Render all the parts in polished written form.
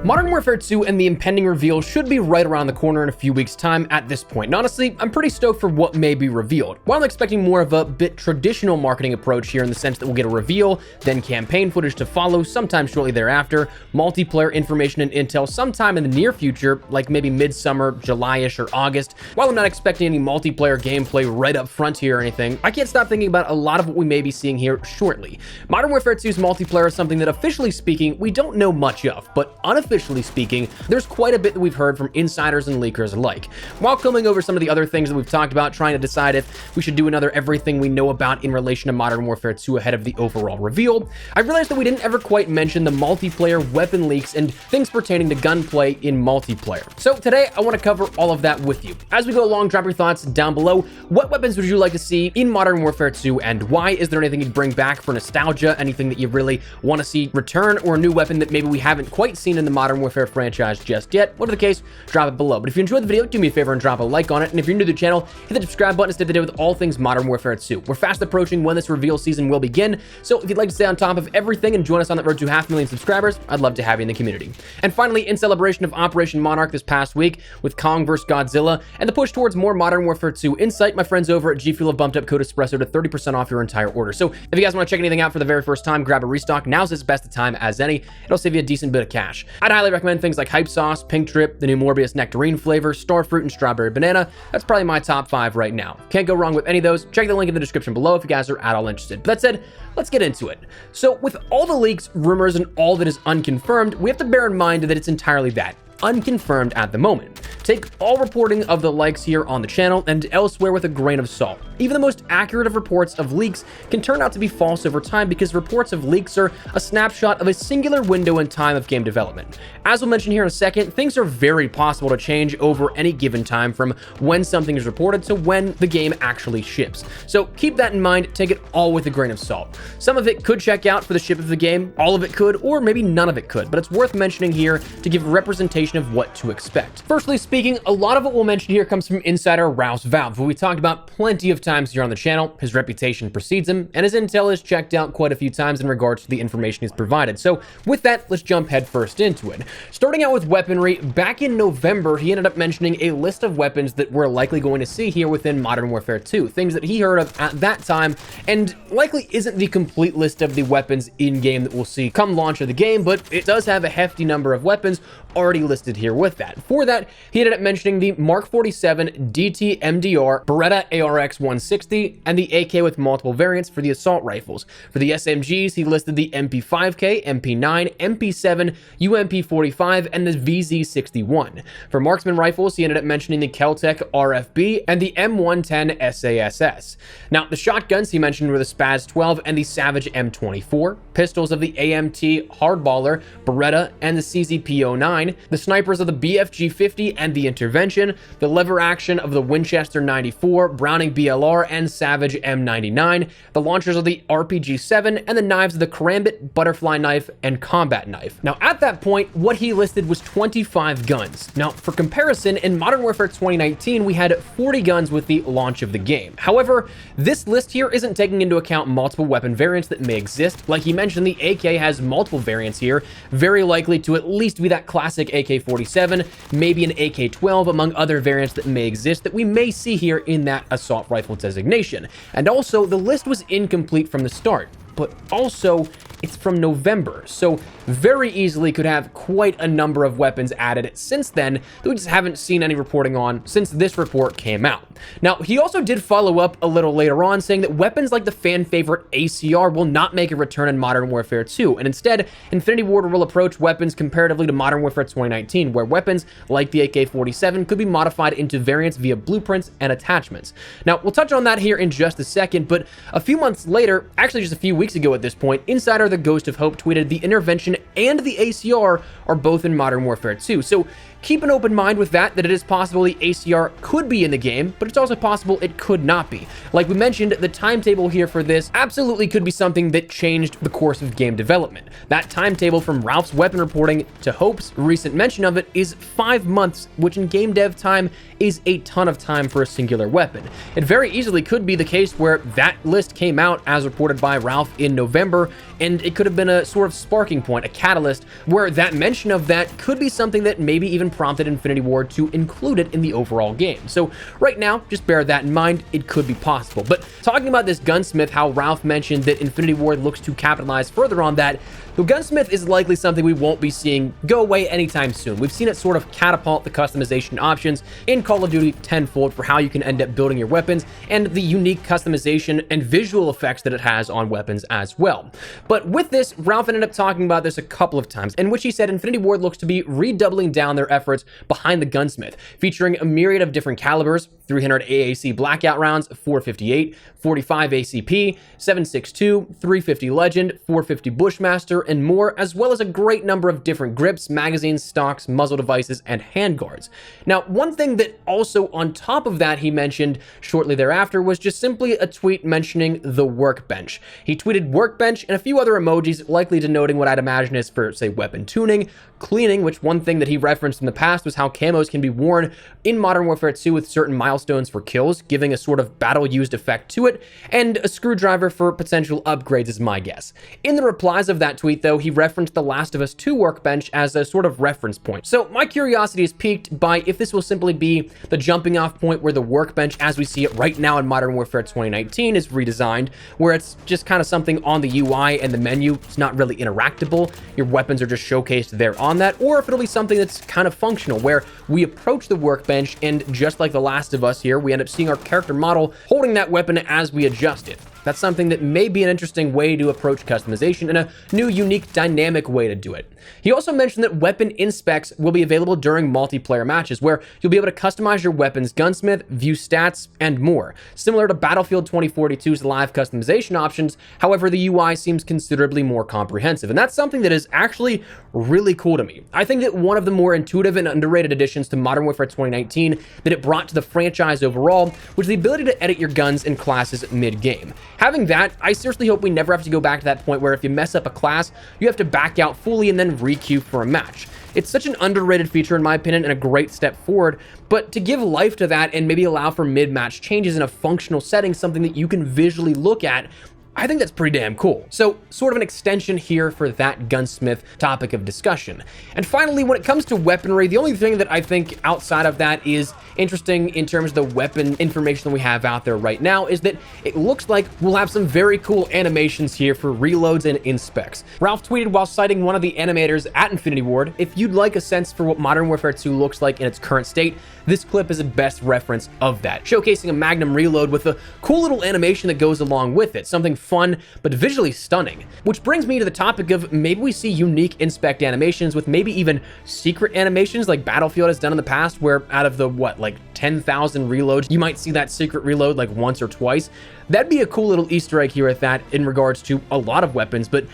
Modern Warfare 2 and the impending reveal should be right around the corner in a few weeks' time at this point. And honestly, I'm pretty stoked for what may be revealed. While I'm expecting more of a bit traditional marketing approach here in the sense that we'll get a reveal, then campaign footage to follow sometime shortly thereafter, multiplayer information and intel sometime in the near future, like maybe midsummer, July-ish, or August. While I'm not expecting any multiplayer gameplay right up front here or anything, I can't stop thinking about a lot of what we may be seeing here shortly. Modern Warfare 2's multiplayer is something that, officially speaking, we don't know much of, but unofficially speaking, there's quite a bit that we've heard from insiders and leakers alike. While coming over some of the other things that we've talked about, trying to decide if we should do another everything we know about in relation to Modern Warfare 2 ahead of the overall reveal, I realized that we didn't ever quite mention the multiplayer weapon leaks and things pertaining to gunplay in multiplayer. So today, I want to cover all of that with you. As we go along, drop your thoughts down below. What weapons would you like to see in Modern Warfare 2 and why? Is there anything you'd bring back for nostalgia? Anything that you really want to see return, or a new weapon that maybe we haven't quite seen in the Modern Warfare franchise just yet? Whatever the case, drop it below. But if you enjoyed the video, do me a favor and drop a like on it. And if you're new to the channel, hit the subscribe button to stay up to date with all things Modern Warfare 2. We're fast approaching when this reveal season will begin, so if you'd like to stay on top of everything and join us on that road to 500,000 subscribers, I'd love to have you in the community. And finally, in celebration of Operation Monarch this past week with Kong vs. Godzilla and the push towards more Modern Warfare 2 insight, my friends over at G Fuel have bumped up code Espresso to 30% off your entire order. So if you guys want to check anything out for the very first time, grab a restock. Now's as best a time as any. It'll save you a decent bit of cash. I'd highly recommend things like Hype Sauce, Pink Trip, the new Morbius Nectarine flavor, Starfruit, and Strawberry Banana. That's probably my top 5 right now. Can't go wrong with any of those. Check the link in the description below if you guys are at all interested. But that said, let's get into it. So with all the leaks, rumors, and all that is unconfirmed, we have to bear in mind that it's entirely that. Unconfirmed at the moment. Take all reporting of the likes here on the channel and elsewhere with a grain of salt. Even the most accurate of reports of leaks can turn out to be false over time because reports of leaks are a snapshot of a singular window in time of game development. As we'll mention here in a second, things are very possible to change over any given time from when something is reported to when the game actually ships. So keep that in mind, take it all with a grain of salt. Some of it could check out for the ship of the game, all of it could, or maybe none of it could, but it's worth mentioning here to give representation of what to expect. Firstly speaking, a lot of what we'll mention here comes from insider Rouse Valve, who we talked about plenty of times here on the channel. His reputation precedes him, and his intel is checked out quite a few times in regards to the information he's provided. So with that, let's jump headfirst into it. Starting out with weaponry, back in November, he ended up mentioning a list of weapons that we're likely going to see here within Modern Warfare 2, things that he heard of at that time, and likely isn't the complete list of the weapons in-game that we'll see come launch of the game, but it does have a hefty number of weapons already listed here with that. For that, he ended up mentioning the Mark 47 DT MDR, Beretta ARX 160, and the AK with multiple variants for the assault rifles. For the SMGs, he listed the MP5K, MP9, MP7, UMP 45, and the VZ61. For marksman rifles, he ended up mentioning the Keltec RFB and the M110 SASS. Now, the shotguns he mentioned were the Spaz 12 and the Savage M24, pistols of the AMT Hardballer, Beretta, and the CZP09, the snipers of the BFG 50 and the Intervention, the lever action of the Winchester 94, Browning BLR, and Savage M99, the launchers of the RPG 7, and the knives of the Karambit, Butterfly Knife, and Combat Knife. Now, at that point, what he listed was 25 guns. Now, for comparison, in Modern Warfare 2019, we had 40 guns with the launch of the game. However, this list here isn't taking into account multiple weapon variants that may exist. Like he mentioned, the AK has multiple variants here, very likely to at least be that classic AK-47, maybe an AK-12, among other variants that may exist that we may see here in that assault rifle designation. And also, the list was incomplete from the start, but also it's from November, so very easily could have quite a number of weapons added since then that we just haven't seen any reporting on since this report came out. Now, he also did follow up a little later on saying that weapons like the fan favorite ACR will not make a return in Modern Warfare 2, and instead, Infinity Ward will approach weapons comparatively to Modern Warfare 2019, where weapons like the AK-47 could be modified into variants via blueprints and attachments. Now, we'll touch on that here in just a second, but a few months later, actually just a few weeks ago at this point, insider The Ghost of Hope tweeted the Intervention and the ACR are both in Modern Warfare 2. So keep an open mind with that it is possible the ACR could be in the game, but it's also possible it could not be. Like we mentioned, the timetable here for this absolutely could be something that changed the course of game development. That timetable from Ralph's weapon reporting to Hope's recent mention of it is 5 months, which in game dev time is a ton of time for a singular weapon. It very easily could be the case where that list came out as reported by Ralph in November, and and it could have been a sort of sparking point, a catalyst, where that mention of that could be something that maybe even prompted Infinity Ward to include it in the overall game. So right now, just bear that in mind, it could be possible. But talking about this gunsmith, how Ralph mentioned that Infinity Ward looks to capitalize further on that, the gunsmith is likely something we won't be seeing go away anytime soon. We've seen it sort of catapult the customization options in Call of Duty tenfold for how you can end up building your weapons and the unique customization and visual effects that it has on weapons as well. But with this, Ralph ended up talking about this a couple of times, in which he said Infinity Ward looks to be redoubling down their efforts behind the gunsmith, featuring a myriad of different calibers, 300 AAC Blackout rounds, 458, 45 ACP, 7.62, 350 Legend, 450 Bushmaster, and more, as well as a great number of different grips, magazines, stocks, muzzle devices, and handguards. Now, one thing that also on top of that he mentioned shortly thereafter was just simply a tweet mentioning the workbench. He tweeted workbench and a few other emojis, likely denoting what I'd imagine is for, say, weapon tuning, cleaning, which one thing that he referenced in the past was how camos can be worn in Modern Warfare 2 with certain milestones for kills, giving a sort of battle-used effect to it, and a screwdriver for potential upgrades is my guess. In the replies of that tweet, though, he referenced The Last of Us 2 workbench as a sort of reference point. So my curiosity is piqued by if this will simply be the jumping off point where the workbench as we see it right now in Modern Warfare 2019 is redesigned, where it's just kind of something on the UI and the menu. It's not really interactable. Your weapons are just showcased there on that, or if it'll be something that's kind of functional, where we approach the workbench and just like The Last of Us here, we end up seeing our character model holding that weapon as we adjust it. That's something that may be an interesting way to approach customization and a new, unique, dynamic way to do it. He also mentioned that weapon inspects will be available during multiplayer matches, where you'll be able to customize your weapon's gunsmith, view stats, and more. Similar to Battlefield 2042's live customization options, however, the UI seems considerably more comprehensive, and that's something that is actually really cool to me. I think that one of the more intuitive and underrated additions to Modern Warfare 2019 that it brought to the franchise overall was the ability to edit your guns and classes mid-game. Having that, I seriously hope we never have to go back to that point where if you mess up a class, you have to back out fully and then re-queue for a match. It's such an underrated feature in my opinion and a great step forward, but to give life to that and maybe allow for mid-match changes in a functional setting, something that you can visually look at, I think that's pretty damn cool. So sort of an extension here for that gunsmith topic of discussion. And finally, when it comes to weaponry, the only thing that I think outside of that is interesting in terms of the weapon information that we have out there right now is that it looks like we'll have some very cool animations here for reloads and inspects. Ralph tweeted while citing one of the animators at Infinity Ward, "If you'd like a sense for what Modern Warfare 2 looks like in its current state, this clip is a best reference of that," showcasing a Magnum reload with a cool little animation that goes along with it, something fun but visually stunning. Which brings me to the topic of maybe we see unique inspect animations with maybe even secret animations like Battlefield has done in the past, where out of the like 10,000 reloads, you might see that secret reload like once or twice. That'd be a cool little Easter egg here at that in regards to a lot of weapons, but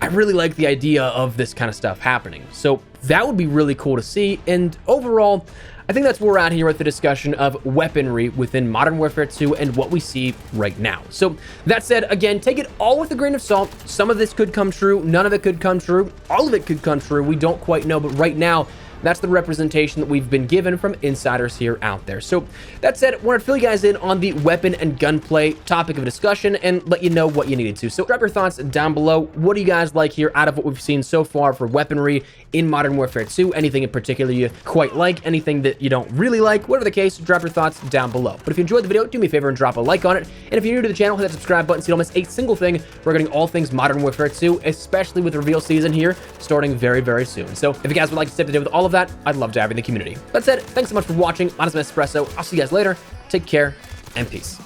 I really like the idea of this kind of stuff happening. So that would be really cool to see, and overall, I think that's where we're at here with the discussion of weaponry within Modern Warfare 2 and what we see right now. So that said, again, take it all with a grain of salt. Some of this could come true, none of it could come true, all of it could come true, we don't quite know, but right now, that's the representation that we've been given from insiders here out there. So that said, I wanted to fill you guys in on the weapon and gunplay topic of discussion and let you know what you needed to. So drop your thoughts down below. What do you guys like here out of what we've seen so far for weaponry in Modern Warfare 2? Anything in particular you quite like? Anything that you don't really like? Whatever the case, drop your thoughts down below. But if you enjoyed the video, do me a favor and drop a like on it. And if you're new to the channel, hit that subscribe button so you don't miss a single thing regarding all things Modern Warfare 2, especially with reveal season here starting very, very soon. So if you guys would like to stay up to date with all of that, I'd love to have you in the community. That said, thanks so much for watching. Honest Espresso. I'll see you guys later. Take care and peace.